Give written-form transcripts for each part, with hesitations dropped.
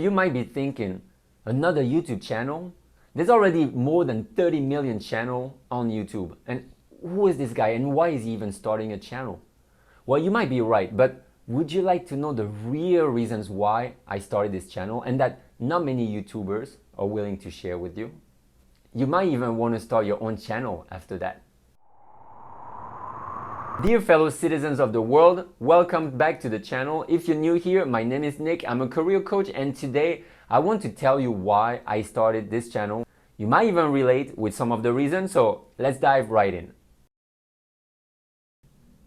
You might be thinking, another YouTube channel? There's already more than 30 million channels on YouTube. And who is this guy and why is he even starting a channel? Well, you might be right, but would you like to know the real reasons why I started this channel and that not many YouTubers are willing to share with you? You might even want to start your own channel after that. Dear fellow citizens of the world, welcome back to the channel. If you're new here, my name is Nick. I'm a career coach, and today I want to tell you why I started this channel. You might even relate with some of the reasons, so let's dive right in.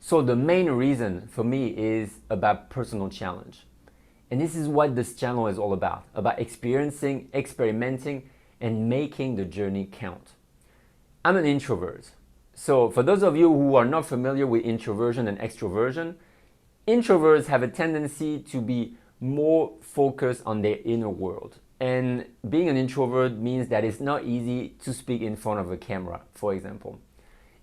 So the main reason for me is about personal challenge. And this is what this channel is all about experiencing, experimenting, and making the journey count. I'm an introvert. So for those of you who are not familiar with introversion and extroversion, introverts have a tendency to be more focused on their inner world. And being an introvert means that it's not easy to speak in front of a camera, for example.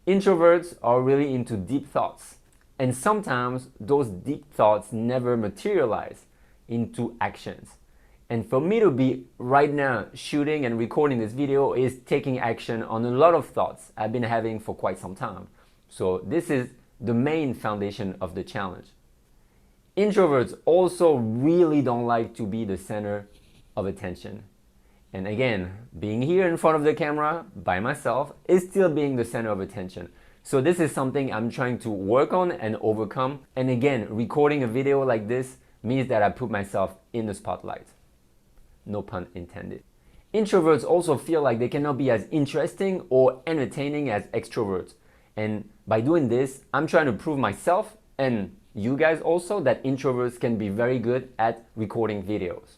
Introverts are really into deep thoughts. And sometimes those deep thoughts never materialize into actions. And for me to be right now shooting and recording this video is taking action on a lot of thoughts I've been having for quite some time. So this is the main foundation of the challenge. Introverts also really don't like to be the center of attention. And again, being here in front of the camera by myself is still being the center of attention. So this is something I'm trying to work on and overcome. And again, recording a video like this means that I put myself in the spotlight. No pun intended. Introverts also feel like they cannot be as interesting or entertaining as extroverts. And by doing this, I'm trying to prove myself and you guys also that introverts can be very good at recording videos.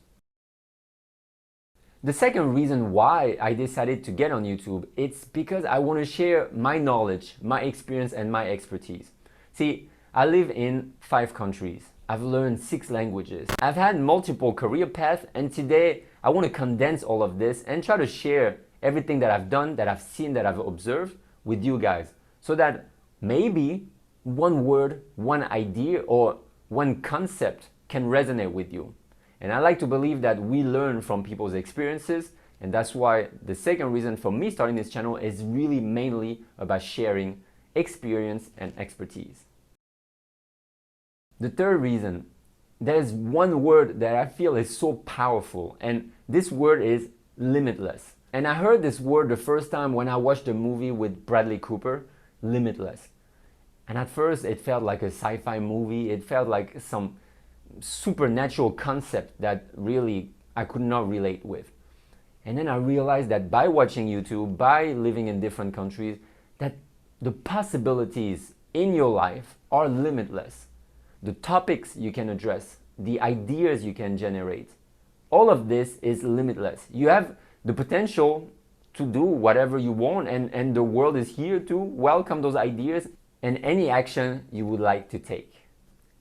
The second reason why I decided to get on YouTube, it's because I want to share my knowledge, my experience, and my expertise. See, I live in 5 countries. I've learned 6 languages. I've had multiple career paths, and today I want to condense all of this and try to share everything that I've done, that I've seen, that I've observed with you guys, so that maybe one word, one idea, or one concept can resonate with you. And I like to believe that we learn from people's experiences, and that's why the second reason for me starting this channel is really mainly about sharing experience and expertise. The third reason, there's one word that I feel is so powerful, and this word is limitless. And I heard this word the first time when I watched a movie with Bradley Cooper, Limitless. And at first it felt like a sci-fi movie, it felt like some supernatural concept that really I could not relate with. And then I realized that by watching YouTube, by living in different countries, that the possibilities in your life are limitless. The topics you can address, the ideas you can generate, all of this is limitless. You have the potential to do whatever you want, and the world is here to welcome those ideas and any action you would like to take.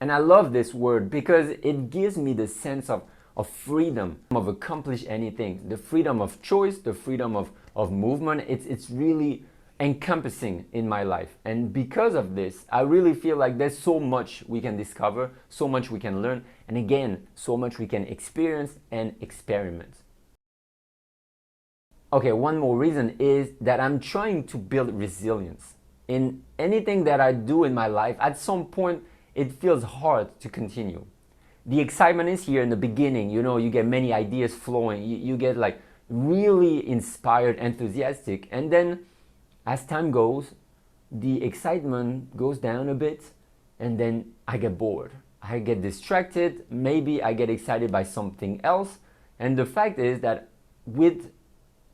And I love this word because it gives me the sense of freedom, of accomplish anything, the freedom of choice, the freedom of movement. It's really encompassing in my life, and because of this I really feel like there's so much we can discover, so much we can learn, and again, so much we can experience and experiment. Okay, one more reason is that I'm trying to build resilience. In anything that I do in my life, at some point it feels hard to continue. The excitement is here in the beginning, you get many ideas flowing, you get like really inspired, enthusiastic, and then as time goes, the excitement goes down a bit, and then I get bored. I get distracted, maybe I get excited by something else. And the fact is that with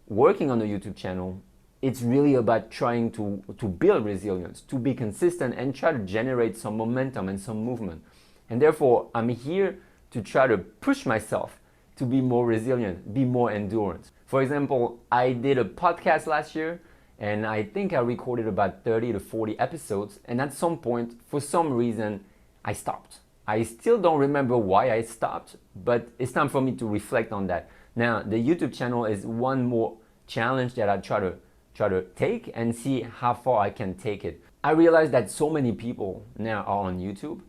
working on the YouTube channel, it's really about trying to build resilience, to be consistent and try to generate some momentum and some movement. And therefore, I'm here to try to push myself to be more resilient, be more endurance. For example, I did a podcast last year, and I think I recorded about 30 to 40 episodes, and at some point, for some reason, I stopped. I still don't remember why I stopped, but it's time for me to reflect on that. Now, the YouTube channel is one more challenge that I try to take and see how far I can take it. I realize that so many people now are on YouTube,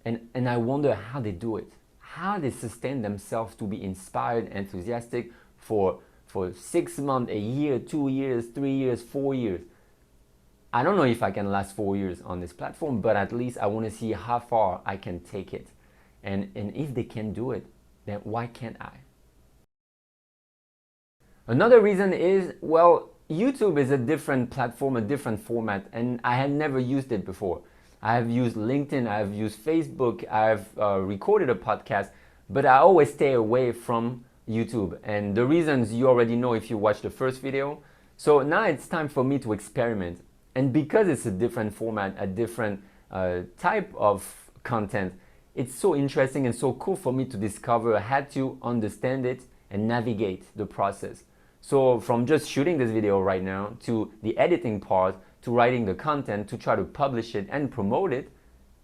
and I wonder how they do it. how they sustain themselves to be inspired, enthusiastic for 6 months, a year, 2 years, 3 years, 4 years. I don't know if I can last 4 years on this platform, but at least I want to see how far I can take it. And if they can do it, then why can't I? Another reason is, well, YouTube is a different platform, a different format, and I had never used it before. I have used LinkedIn, I have used Facebook, I've recorded a podcast, but I always stay away from YouTube. And the reasons you already know if you watched the first video. So now it's time for me to experiment. And because it's a different format, a different type of content, it's so interesting and so cool for me to discover how to understand it and navigate the process. So from just shooting this video right now to the editing part, to writing the content, to try to publish it and promote it,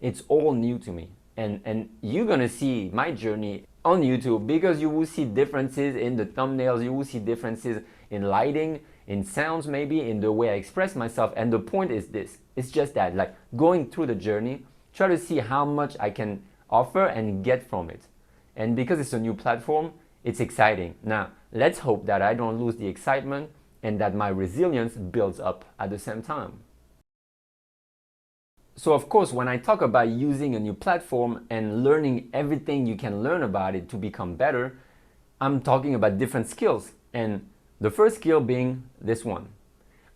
it's all new to me. And you're gonna see my journey on YouTube because you will see differences in the thumbnails, you will see differences in lighting, in sounds maybe, in the way I express myself. And the point is this, it's just that, like going through the journey, try to see how much I can offer and get from it. And because it's a new platform, it's exciting. Now, let's hope that I don't lose the excitement and that my resilience builds up at the same time. So of course, when I talk about using a new platform and learning everything you can learn about it to become better, I'm talking about different skills. And the first skill being this one.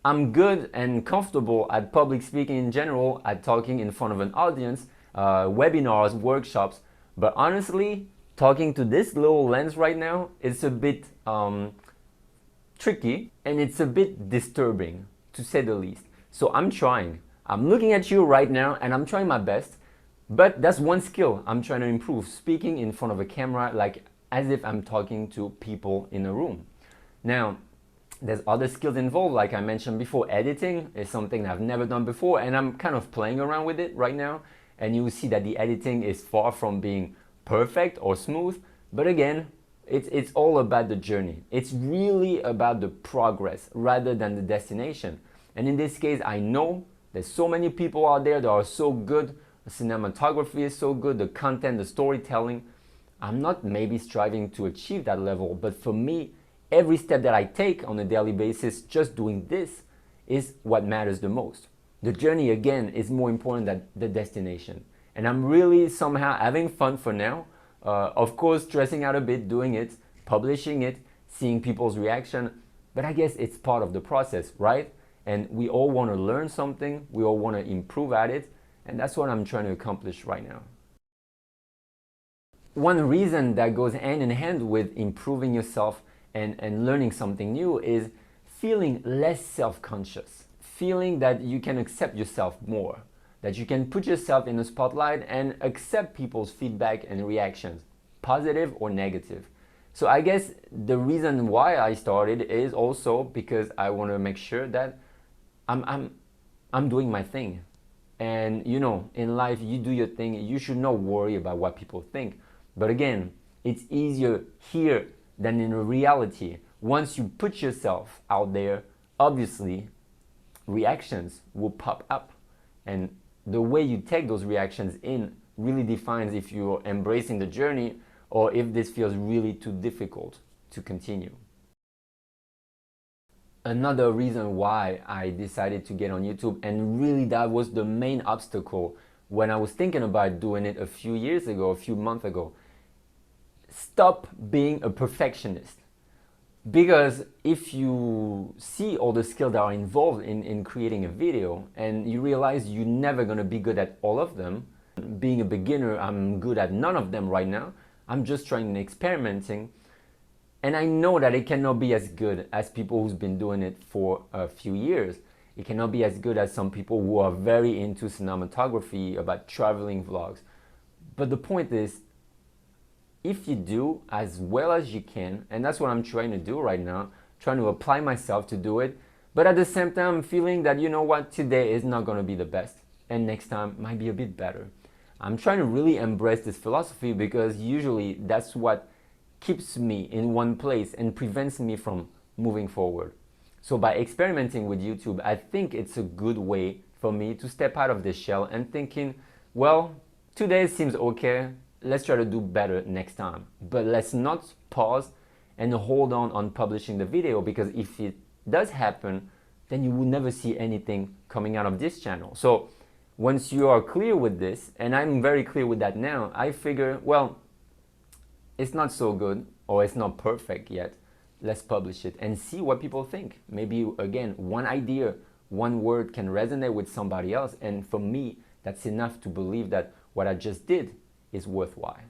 I'm good and comfortable at public speaking in general, at talking in front of an audience, webinars, workshops, but honestly, talking to this little lens right now, it's a bit tricky and it's a bit disturbing, to say the least. So I'm trying. I'm looking at you right now and I'm trying my best, but that's one skill I'm trying to improve, speaking in front of a camera like as if I'm talking to people in a room. Now, there's other skills involved, like I mentioned before. Editing is something I've never done before and I'm kind of playing around with it right now, and you will see that the editing is far from being perfect or smooth, but again, it's all about the journey. It's really about the progress rather than the destination. And in this case, I know there's so many people out there that are so good, the cinematography is so good, the content, the storytelling. I'm not maybe striving to achieve that level, but for me, every step that I take on a daily basis, just doing this, is what matters the most. The journey, again, is more important than the destination. And I'm really somehow having fun for now. Of course, stressing out a bit, doing it, publishing it, seeing people's reaction. But I guess it's part of the process, right? And we all want to learn something. We all want to improve at it. And that's what I'm trying to accomplish right now. One reason that goes hand in hand with improving yourself and learning something new is feeling less self-conscious, feeling that you can accept yourself more, that you can put yourself in the spotlight and accept people's feedback and reactions, positive or negative. So I guess the reason why I started is also because I want to make sure that I'm doing my thing. And you know, in life, you do your thing, you should not worry about what people think. But again, it's easier here than in reality. Once you put yourself out there, obviously, reactions will pop up. And the way you take those reactions in really defines if you're embracing the journey or if this feels really too difficult to continue. Another reason why I decided to get on YouTube, and really that was the main obstacle when I was thinking about doing it a few years ago, a few months ago. Stop being a perfectionist. Because if you see all the skills that are involved in creating a video and you realize you're never going to be good at all of them, being a beginner, I'm good at none of them right now. I'm just trying and experimenting. And I know that it cannot be as good as people who's been doing it for a few years. It cannot be as good as some people who are very into cinematography, about traveling vlogs. But the point is, if you do as well as you can, and that's what I'm trying to do right now, trying to apply myself to do it, but at the same time, I'm feeling that, you know what, today is not going to be the best, and next time might be a bit better. I'm trying to really embrace this philosophy because usually that's what keeps me in one place and prevents me from moving forward. So by experimenting with YouTube, I think it's a good way for me to step out of this shell and thinking, well, today seems okay. let's try to do better next time. But let's not pause and hold on publishing the video, because if it does happen, then you will never see anything coming out of this channel. So once you are clear with this, and I'm very clear with that now, I figure, well, it's not so good, or it's not perfect yet. Let's publish it and see what people think. Maybe, again, one idea, one word can resonate with somebody else. And for me, that's enough to believe that what I just did is worthwhile.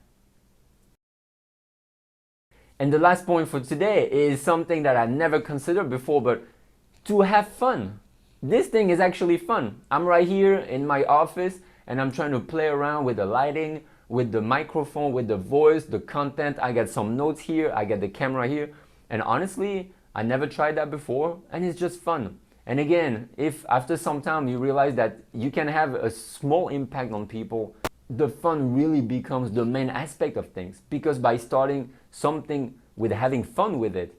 And the last point for today is something that I never considered before, but to have fun. This thing is actually fun. I'm right here in my office and I'm trying to play around with the lighting, with the microphone, with the voice, the content. I got some notes here, I got the camera here. And honestly, I never tried that before, and it's just fun. And again, if after some time you realize that you can have a small impact on people, the fun really becomes the main aspect of things. Because by starting something with having fun with it,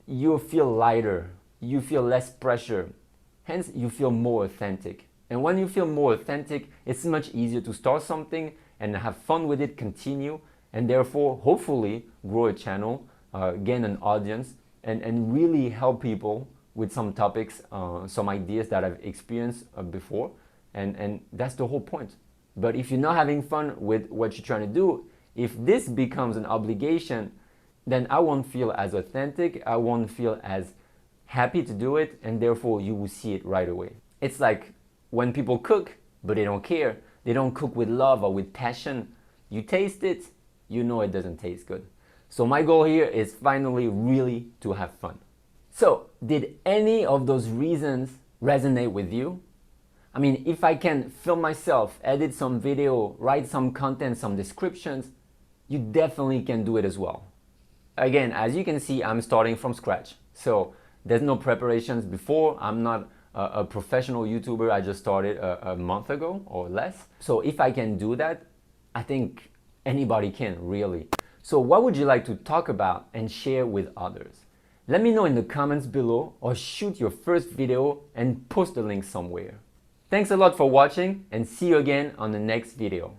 you feel lighter, you feel less pressure, hence you feel more authentic. And when you feel more authentic, it's much easier to start something and have fun with it, continue, and therefore hopefully grow a channel, gain an audience, and really help people with some topics, some ideas that I've experienced before. And that's the whole point. But if you're not having fun with what you're trying to do, if this becomes an obligation, then I won't feel as authentic, I won't feel as happy to do it, and therefore you will see it right away. It's like when people cook, but they don't care. They don't cook with love or with passion. You taste it, you know it doesn't taste good. So my goal here is finally really to have fun. So, did any of those reasons resonate with you? I mean, if I can film myself, edit some video, write some content, some descriptions, you definitely can do it as well. Again, as you can see, I'm starting from scratch. So there's no preparations before. I'm not a professional YouTuber. I just started a month ago or less. So if I can do that, I think anybody can, really. So what would you like to talk about and share with others? Let me know in the comments below, or shoot your first video and post the link somewhere. Thanks a lot for watching, and see you again on the next video.